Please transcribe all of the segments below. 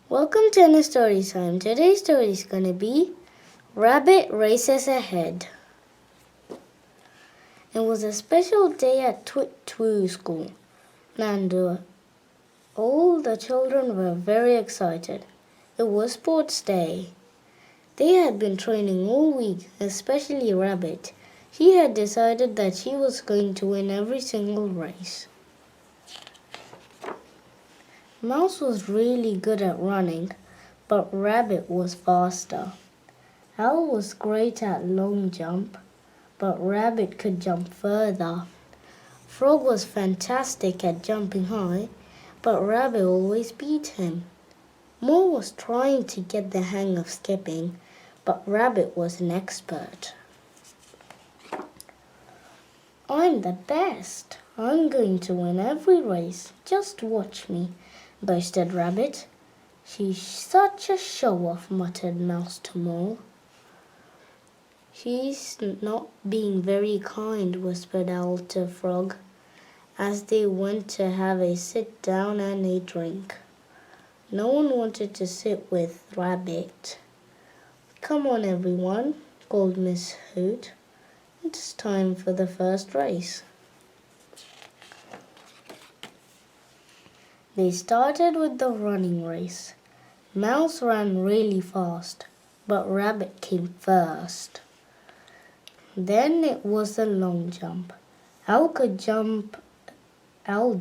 Welcome to Anna's Story Time. Today's story is gonna be Rabbit Races Ahead. It was a special day at Twit School, and all the children were very excited. It was sports day. They had been training all week, especially Rabbit. She had decided that she was going to win every single race. Mouse was really good at running, but Rabbit was faster. Owl was great at long jump, but Rabbit could jump further. Frog was fantastic at jumping high, but Rabbit always beat him. Mole was trying to get the hang of skipping, but Rabbit was an expert. I'm the best. I'm going to win every race. Just watch me, boasted Rabbit. She's such a show-off, muttered Mouse to Mole. She's not being very kind, whispered Owl to Frog, as they went to have a sit-down and a drink. No one wanted to sit with Rabbit. Come on, everyone, called Miss Hoot. It's time for the first race. They started with the running race. Mouse ran really fast, but Rabbit came first. Then it was the long jump. Owl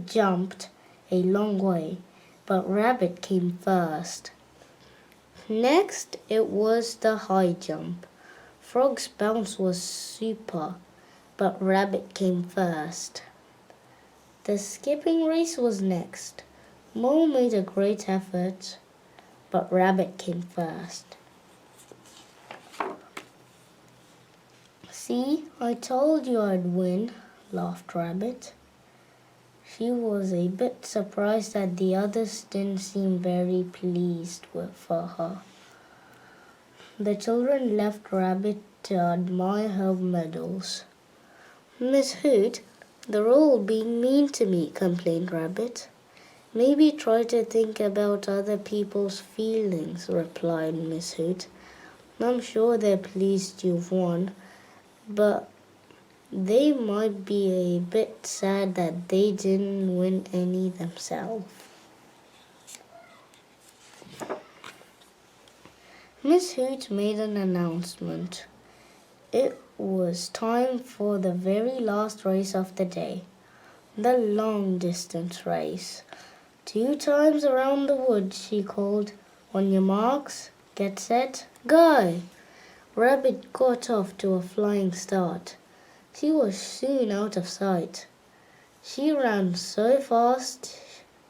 jumped a long way, but Rabbit came first. Next, it was the high jump. Frog's bounce was super, but Rabbit came first. The skipping race was next. Mole made a great effort, but Rabbit came first. See, I told you I'd win, laughed Rabbit. She was a bit surprised that the others didn't seem very pleased for her. The children left Rabbit to admire her medals. Miss Hoot, they're all being mean to me, complained Rabbit. Maybe try to think about other people's feelings, replied Miss Hoot. I'm sure they're pleased you've won, but they might be a bit sad that they didn't win any themselves. Miss Hoot made an announcement. It was time for the very last race of the day, the long distance race. 2 times around the wood, she called. On your marks, get set, go! Rabbit got off to a flying start. She was soon out of sight. She ran so fast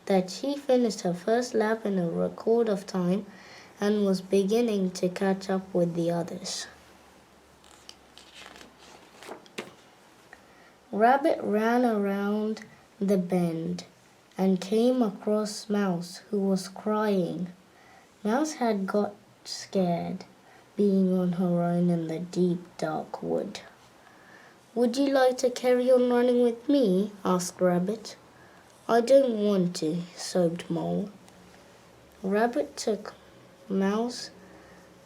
that she finished her first lap in a record of time and was beginning to catch up with the others. Rabbit ran around the bend and came across Mouse, who was crying. Mouse had got scared, being on her own in the deep, dark wood. Would you like to carry on running with me? Asked Rabbit. I don't want to, sobbed Mole. Rabbit took Mouse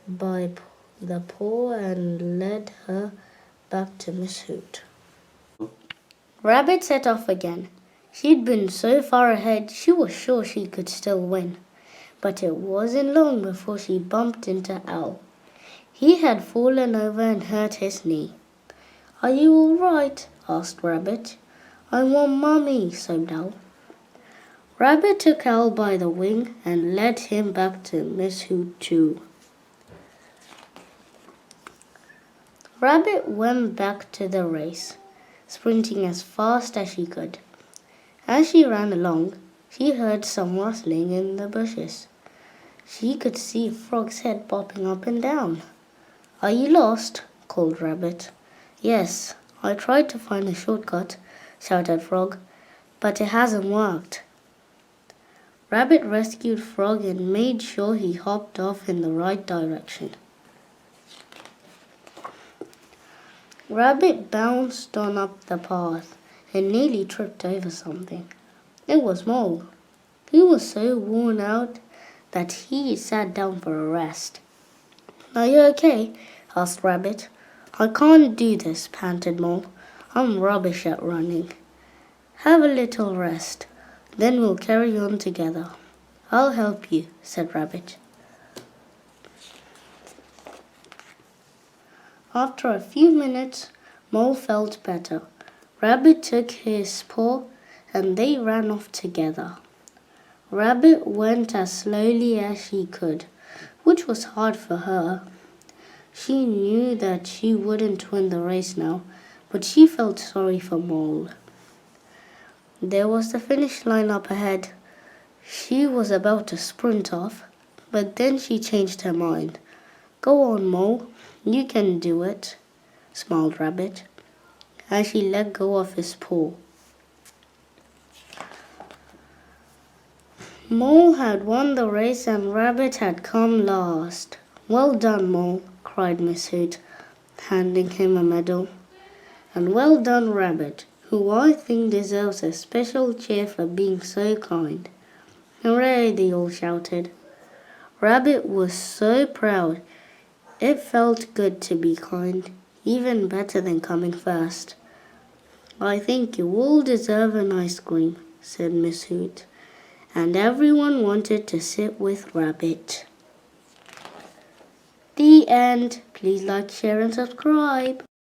by the paw and led her back to Miss Hoot. Rabbit set off again. She'd been so far ahead, she was sure she could still win. But it wasn't long before she bumped into Owl. He had fallen over and hurt his knee. Are you all right? Asked Rabbit. I want Mummy, sobbed Owl. Rabbit took Owl by the wing and led him back to Miss Hoot too. Rabbit went back to the race, sprinting as fast as she could. As she ran along, she heard some rustling in the bushes. She could see Frog's head popping up and down. Are you lost? Called Rabbit. Yes, I tried to find a shortcut, shouted Frog, but it hasn't worked. Rabbit rescued Frog and made sure he hopped off in the right direction. Rabbit bounced on up the path and nearly tripped over something. It was Mole. He was so worn out that he sat down for a rest. "Are you okay?" asked Rabbit. "I can't do this," panted Mole. "I'm rubbish at running." "Have a little rest, then we'll carry on together." "I'll help you," said Rabbit. After a few minutes, Mole felt better. Rabbit took his paw and they ran off together. Rabbit went as slowly as she could, which was hard for her. She knew that she wouldn't win the race now, but she felt sorry for Mole. There was the finish line up ahead. She was about to sprint off, but then she changed her mind. "Go on, Mole, you can do it," smiled Rabbit, as she let go of his paw. Mole had won the race and Rabbit had come last. "Well done, Mole," cried Miss Hoot, handing him a medal. "And well done, Rabbit, who I think deserves a special cheer for being so kind." "Hooray!" they all shouted. Rabbit was so proud. It felt good to be kind, even better than coming first. "I think you all deserve an ice cream," said Miss Hoot, and everyone wanted to sit with Rabbit. The end. Please like, share and subscribe.